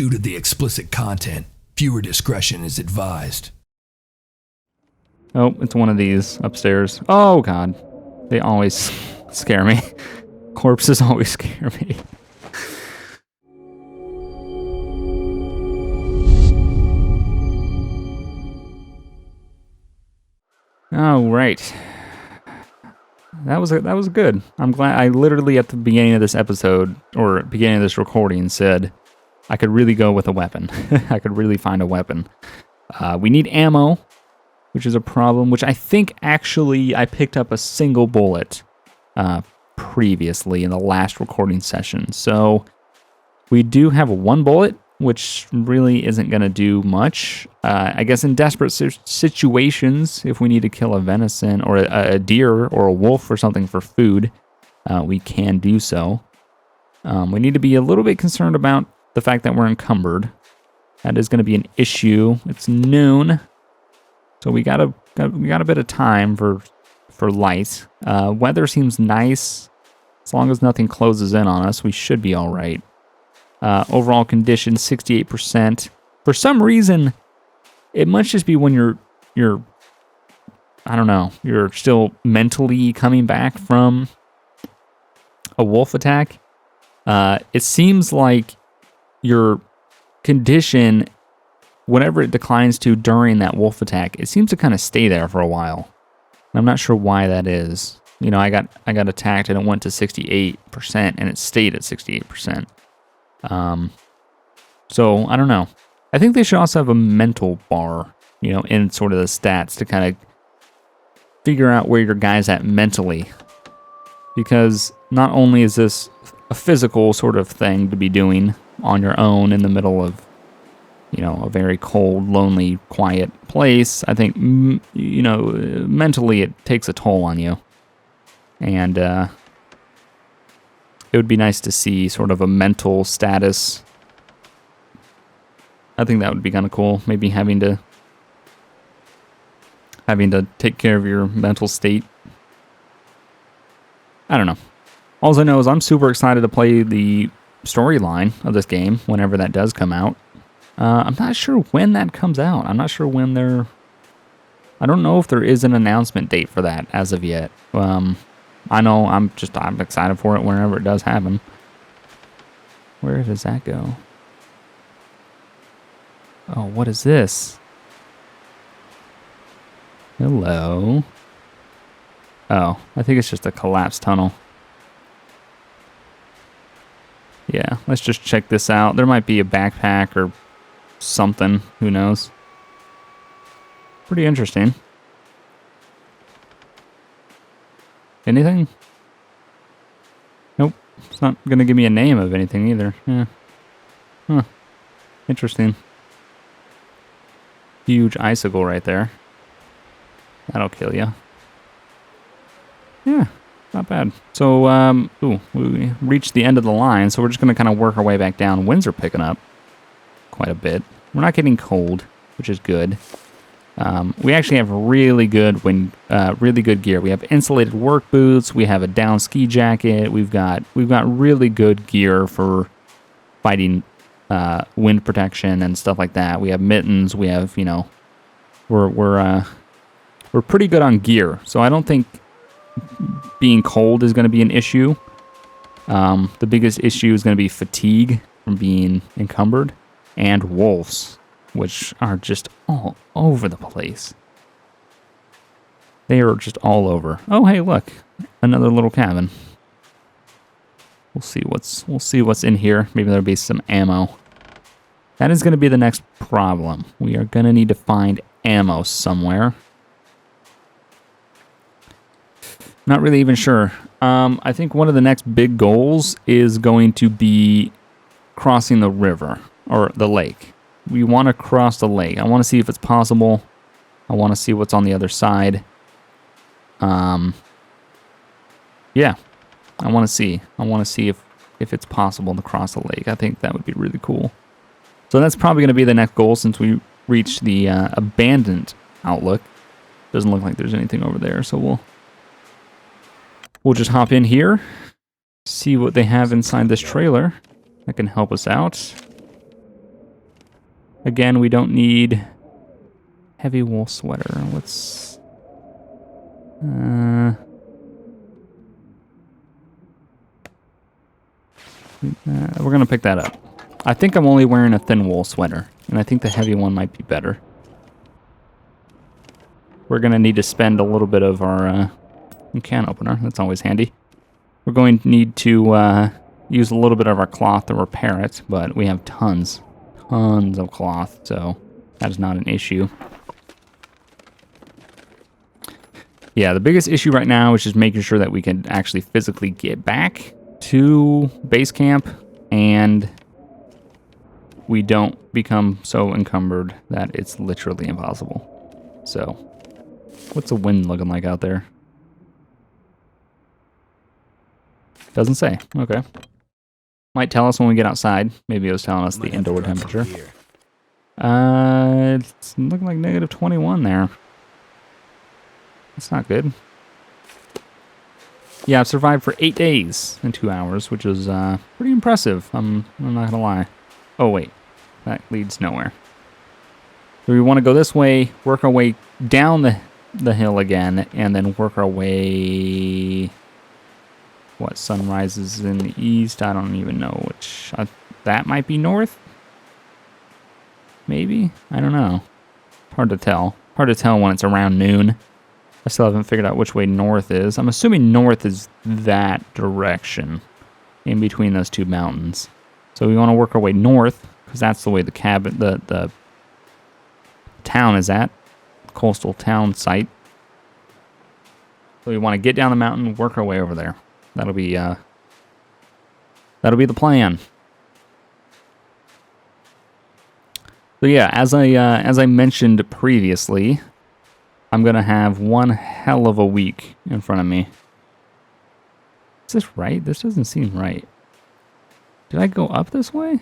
Due to the explicit content, viewer discretion is advised. Oh, it's one of these upstairs. Oh, God. They always scare me. Corpses always scare me. All right. That was good. I'm glad. I literally at the beginning of this episode, or beginning of this recording, said I could really go with a weapon. I could really find a weapon. We need ammo, which is a problem, which I think actually I picked up a single bullet previously in the last recording session. So we do have one bullet, which really isn't going to do much. I guess in desperate situations, if we need to kill a venison or a deer or a wolf or something for food, we can do so. We need to be a little bit concerned about the fact that we're encumbered. That is going to be an issue. It's noon, so we got a bit of time for light. Weather seems nice. As long as nothing closes in on us, we should be all right. Overall condition, 68%. For some reason, it must just be when you're I don't know, you're still mentally coming back from a wolf attack. It seems like your condition, whatever it declines to during that wolf attack, it seems to kind of stay there for a while. I'm not sure why that is. You know, I got attacked and it went to 68% and it stayed at 68%. So I don't know. I think they should also have a mental bar, you know, in sort of the stats to kind of figure out where your guy's at mentally. Because not only is this a physical sort of thing to be doing on your own in the middle of, you know, a very cold, lonely, quiet place, I think, you know, mentally it takes a toll on you. And, it would be nice to see sort of a mental status. I think that would be kind of cool. Maybe having to take care of your mental state. I don't know. All I know is I'm super excited to play the storyline of this game whenever that does come out. I'm not sure when that comes out. I'm not sure when I don't know if there is an announcement date for that as of yet. I know I'm excited for it whenever it does happen. Where does that go? Oh, what is this? Hello. Oh, I think it's just a collapsed tunnel. Yeah, let's just check this out. There might be a backpack or something. Who knows? Pretty interesting. Anything? Nope. It's not going to give me a name of anything either. Yeah. Huh. Interesting. Huge icicle right there. That'll kill you. Yeah, not bad. So, we reached the end of the line, so we're just going to kind of work our way back down. Winds are picking up quite a bit. We're not getting cold, which is good. We actually have really good gear. We have insulated work boots. We have a down ski jacket. We've got really good gear for fighting wind protection and stuff like that. We have mittens. We have, you know, we're pretty good on gear. So I don't think being cold is going to be an issue. The biggest issue is going to be fatigue from being encumbered and wolves, which are just all over the place. They are just all over. Oh, hey, look, another little cabin. We'll see what's in here. Maybe there'll be some ammo. That is going to be the next problem. We are going to need to find ammo somewhere. Not really even sure. I think one of the next big goals is going to be crossing the river or the lake. We want to cross the lake. I want to see if it's possible. I want to see what's on the other side. Yeah, I want to see. I want to see if it's possible to cross the lake. I think that would be really cool. So that's probably going to be the next goal since we reached the abandoned outlook. Doesn't look like there's anything over there, so we'll just hop in here, see what they have inside this trailer that can help us out. Again, we don't need heavy wool sweater. Let's... we're going to pick that up. I think I'm only wearing a thin wool sweater, and I think the heavy one might be better. We're going to need to spend a little bit of our can opener. That's always handy. We're going to need to use a little bit of our cloth to repair it, but we have tons of cloth, so that is not an issue. Yeah, the biggest issue right now is just making sure that we can actually physically get back to base camp and we don't become so encumbered that it's literally impossible. So, what's the wind looking like out there? Doesn't say. Okay. Might tell us when we get outside. Maybe it was telling us the indoor temperature. It's looking like negative 21 there. That's not good. Yeah, I've survived for 8 days and 2 hours, which is pretty impressive. I'm not gonna lie. Oh wait, that leads nowhere. So we want to go this way, work our way down the hill again, and then work our way. What, sunrise is in the east? I don't even know which. That might be north? Maybe? I don't know. Hard to tell. Hard to tell when it's around noon. I still haven't figured out which way north is. I'm assuming north is that direction, in between those two mountains. So we want to work our way north, because that's the way the cabin, the town is at. Coastal town site. So we want to get down the mountain, work our way over there. That'll be the plan. So yeah, as I mentioned previously, I'm gonna have one hell of a week in front of me. Is this right? This doesn't seem right. Did I go up this way?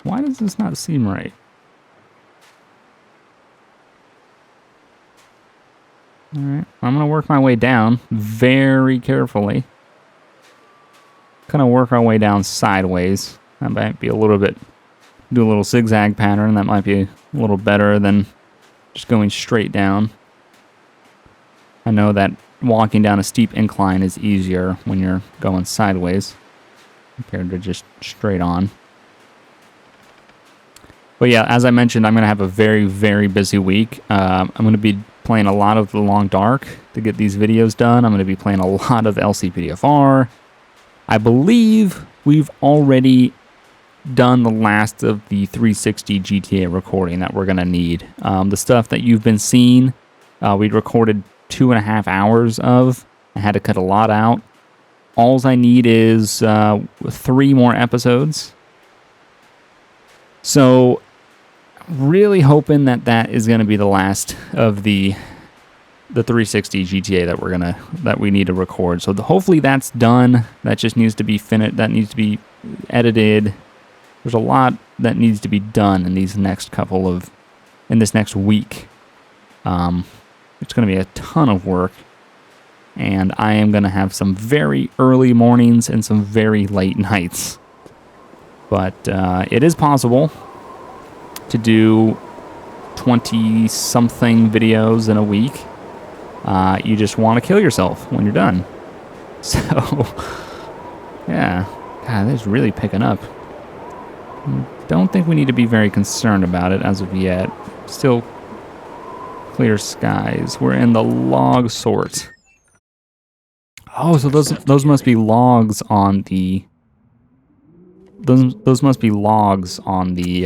Why does this not seem right? Alright, I'm gonna work my way down very carefully. Gonna work our way down sideways. That might be a little bit, do a little zigzag pattern. That might be a little better than just going straight down. I know that walking down a steep incline is easier when you're going sideways compared to just straight on. But yeah, as I mentioned, I'm going to have a very, very busy week. I'm going to be playing a lot of The Long Dark to get these videos done. I'm going to be playing a lot of LCPDFR. I believe we've already done the last of the 360 GTA recording that we're going to need. The stuff that you've been seeing, we recorded 2.5 hours of. I had to cut a lot out. Alls I need is 3 more episodes. So, really hoping that that is going to be the last of the 360 GTA that we need to record. So hopefully that's done. That just needs to be finished. That needs to be edited. There's a lot that needs to be done in these next in this next week. It's going to be a ton of work, and I am going to have some very early mornings and some very late nights. But it is possible to do 20-something videos in a week. You just want to kill yourself when you're done. So, yeah. God, this is really picking up. Don't think we need to be very concerned about it as of yet. Still clear skies. We're in the log sort. Oh, so those must be logs on the... Those must be logs on the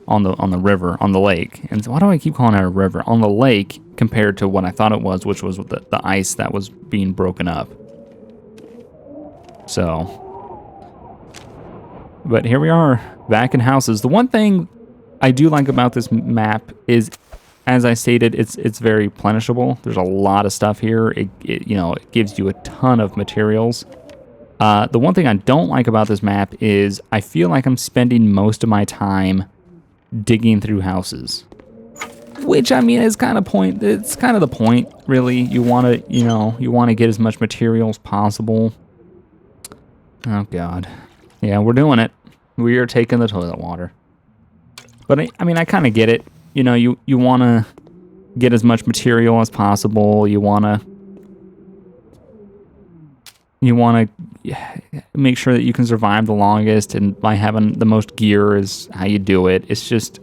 river, on the lake. And so why do I keep calling it a river? On the lake compared to what I thought it was, which was the ice that was being broken up. So, but here we are, back in houses. The one thing I do like about this map is, as I stated, it's very plenishable. There's a lot of stuff here. It gives you a ton of materials. The one thing I don't like about this map is I feel like I'm spending most of my time digging through houses, which I mean is kind of it's kind of the point, really. You want to get as much material as possible. Oh God, yeah, we're doing it. We are taking the toilet water. But I mean, I kind of get it. You know, you want to get as much material as possible. You want to make sure that you can survive the longest, and by having the most gear is how you do it. It's just,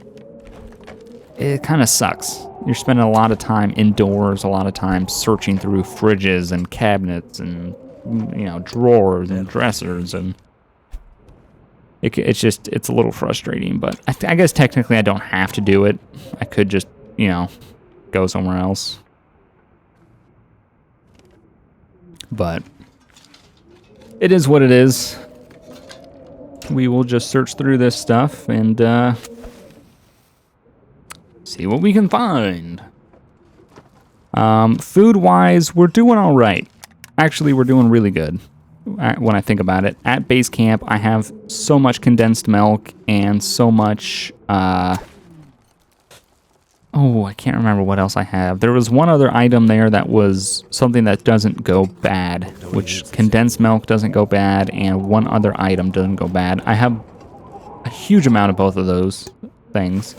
it kind of sucks. You're spending a lot of time indoors, a lot of time searching through fridges and cabinets and, you know, drawers and dressers, and it's a little frustrating. But I guess technically I don't have to do it. I could just, you know, go somewhere else. But it is what it is. We will just search through this stuff and see what we can find. Food-wise, we're doing all right. Actually, we're doing really good when I think about it. At base camp, I have so much condensed milk and so much... Oh, I can't remember what else I have. There was one other item there that was something that doesn't go bad, which condensed milk doesn't go bad, and one other item doesn't go bad. I have a huge amount of both of those things.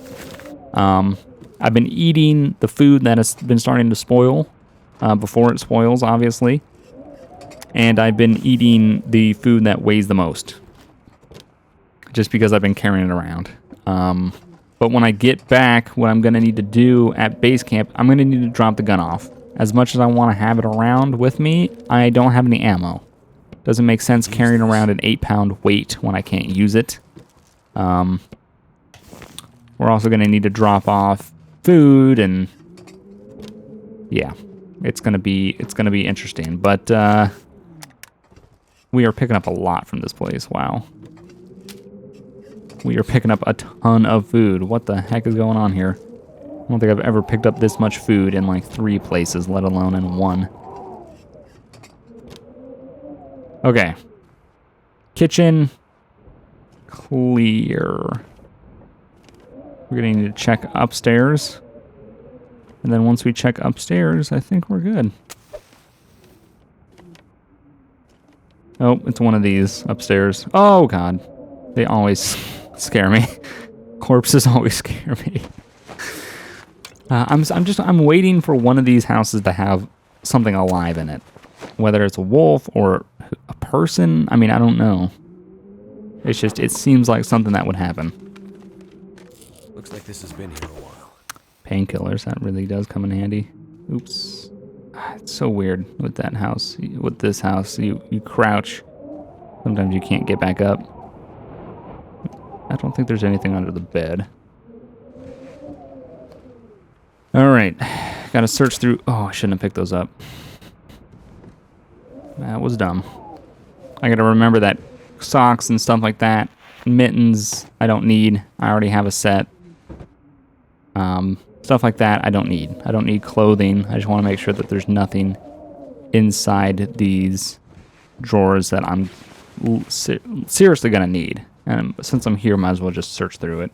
I've been eating the food that has been starting to spoil, before it spoils, obviously. And I've been eating the food that weighs the most, just because I've been carrying it around. But when I get back, what I'm going to need to do at base camp, I'm going to need to drop the gun off. As much as I want to have it around with me, I don't have any ammo. Doesn't make sense carrying around an 8-pound weight when I can't use it. We're also going to need to drop off food, and yeah, it's going to be interesting. But we are picking up a lot from this place. Wow. We are picking up a ton of food. What the heck is going on here? I don't think I've ever picked up this much food in like 3 places, let alone in 1. Okay. Kitchen. Clear. We're going to need to check upstairs. And then once we check upstairs, I think we're good. Oh, it's one of these upstairs. Oh, God. They always scare me. Corpses always scare me. I'm waiting for one of these houses to have something alive in it. Whether it's a wolf or a person, I mean, I don't know. It's just, it seems like something that would happen. Looks like this has been here a while. Painkillers, that really does come in handy. Oops. It's so weird with that house. With this house, you crouch. Sometimes you can't get back up. I don't think there's anything under the bed. Alright. Gotta search through... Oh, I shouldn't have picked those up. That was dumb. I gotta remember that socks and stuff like that. Mittens, I don't need. I already have a set. Stuff like that, I don't need. I don't need clothing. I just want to make sure that there's nothing inside these drawers that I'm seriously gonna need. And since I'm here, might as well just search through it.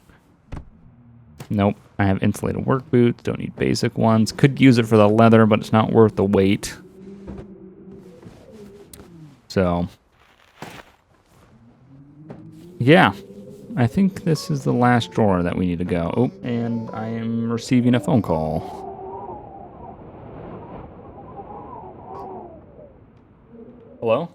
Nope. I have insulated work boots. Don't need basic ones. Could use it for the leather, but it's not worth the weight. So, yeah. I think this is the last drawer that we need to go. Oh, and I am receiving a phone call. Hello?